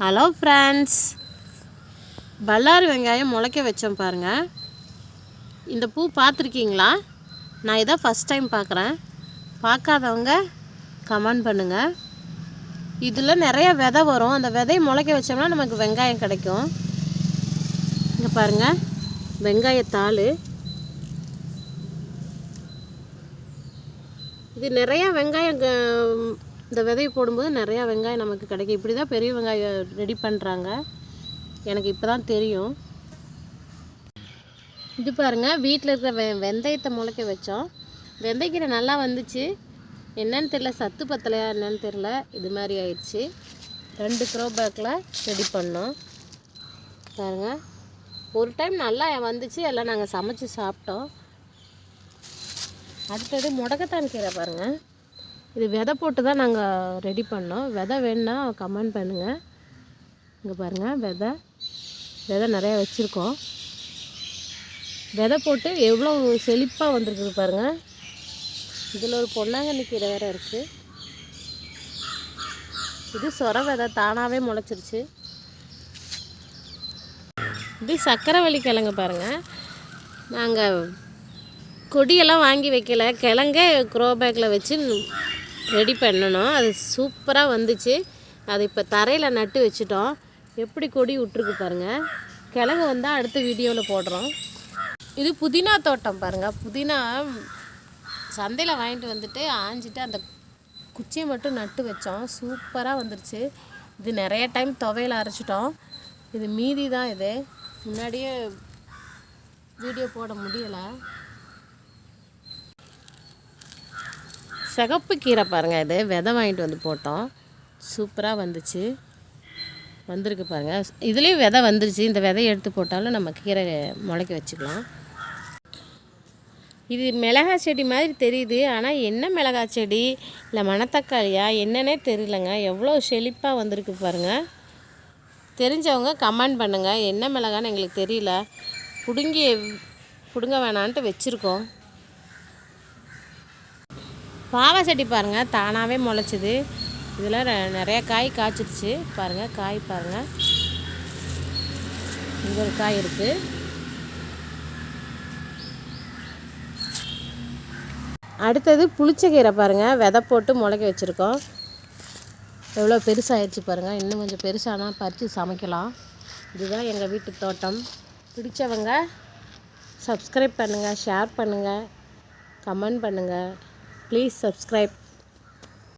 Hello friends, பல்லாரி வெங்காயம் முளைக்க வச்சோம் பாருங்கள். இந்த பூ பார்த்துருக்கீங்களா? நான் இதான் ஃபஸ்ட் டைம் பார்க்குறேன். பார்க்காதவங்க கமெண்ட் பண்ணுங்கள். இதில் நிறைய விதை வரும். அந்த விதையை முளைக்க வச்சோம்னா நமக்கு வெங்காயம் கிடைக்கும். இங்கே பாருங்கள், வெங்காயத்தாள். இது நிறையா வெங்காயம், இந்த விதையை போடும்போது நிறையா வெங்காயம் நமக்கு கிடைக்கும். இப்படி தான் பெரிய வெங்காயம் ரெடி பண்ணுறாங்க. எனக்கு இப்போ தான் தெரியும். இது பாருங்கள், வீட்டில் இருக்கிற வெந்தயத்தை முளைக்க வச்சோம். வெந்தயக்கீரை நல்லா வந்துச்சு. என்னன்னு தெரில, சத்து பத்தலையா என்னன்னு தெரில, இது மாதிரி ஆயிடுச்சு. 2 க்ரோ பேக்கில் ரெடி பண்ணோம் பாருங்கள். ஒரு டைம் நல்லா வந்துச்சு, எல்லாம் நாங்கள் சமைச்சு சாப்பிட்டோம். அடுத்தது முடக்கத்தான் கீரை பாருங்கள். இது விதை போட்டு தான் நாங்கள் ரெடி பண்ணோம். விதை வேணுன்னா கமெண்ட் பண்ணுங்கள். இங்கே பாருங்கள், விதை நிறையா வச்சுருக்கோம். விதை போட்டு எவ்வளோ செழிப்பாக வந்திருக்குது பாருங்கள். இதில் ஒரு பொன்னாங்கண்ணி கீரை வேறு இருக்குது. இது சொர விதை தானாகவே முளைச்சிருச்சு. இது சக்கரவள்ளி கிழங்கு பாருங்கள். நாங்கள் கொடியெல்லாம் வாங்கி வைக்கல, கிழங்கே க்ரோ பேக்கில் வச்சு ரெடி பண்ணணும். அது சூப்பராக வந்துச்சு. அது இப்போ தரையில் நட்டு வச்சுட்டோம். எப்படி கொடி விட்டுருக்கு பாருங்கள். கிழங்கு வந்தால் அடுத்த வீடியோவில் போடுறோம். இது புதினா தோட்டம் பாருங்கள். புதினா சந்தையில் வாங்கிட்டு வந்துட்டு ஆஞ்சிட்டு அந்த குச்சியை மட்டும் நட்டு வச்சோம். சூப்பராக வந்துருச்சு. இது நிறைய டைம் துவையில் அரைச்சிட்டோம். இது மீதி தான். இது முன்னாடியே வீடியோ போட முடியலை. சிகப்பு கீரை பாருங்கள். இது விதை வாங்கிட்டு வந்து போட்டோம். சூப்பராக வந்துச்சு, வந்திருக்கு பாருங்கள். இதுலேயும் விதை வந்துருச்சு. இந்த விதையை எடுத்து போட்டாலும் நம்ம கீரை முளைக்க வச்சுக்கலாம். இது மிளகாய் செடி மாதிரி தெரியுது, ஆனால் என்ன மிளகாய் செடி இல்லை மணத்தக்காளியா என்னன்னே தெரியலங்க. எவ்வளோ செழிப்பாக வந்திருக்கு பாருங்கள். தெரிஞ்சவங்க கமெண்ட் பண்ணுங்கள். என்ன மிளகான்னு எங்களுக்கு தெரியல. பிடுங்க வேணான்ட்டு வச்சுருக்கோம். பாவை செடி பாருங்கள், தானாகவே முளைச்சிது. இதில் நிறைய காய் காய்ச்சிருச்சு பாருங்கள். காய் பாருங்கள், இங்கே ஒரு காய் இருக்குது. அடுத்தது புளிச்சக்கீரை பாருங்கள். விதை போட்டு முளைக்க வச்சுருக்கோம். எவ்வளோ பெருசாகிடுச்சு பாருங்கள். இன்னும் கொஞ்சம் பெருசானால் பறித்து சமைக்கலாம். இதுதான் எங்கள் வீட்டு தோட்டம். பிடிச்சவங்க சப்ஸ்கிரைப் பண்ணுங்கள், ஷேர் பண்ணுங்கள், கமெண்ட் பண்ணுங்கள். Please subscribe.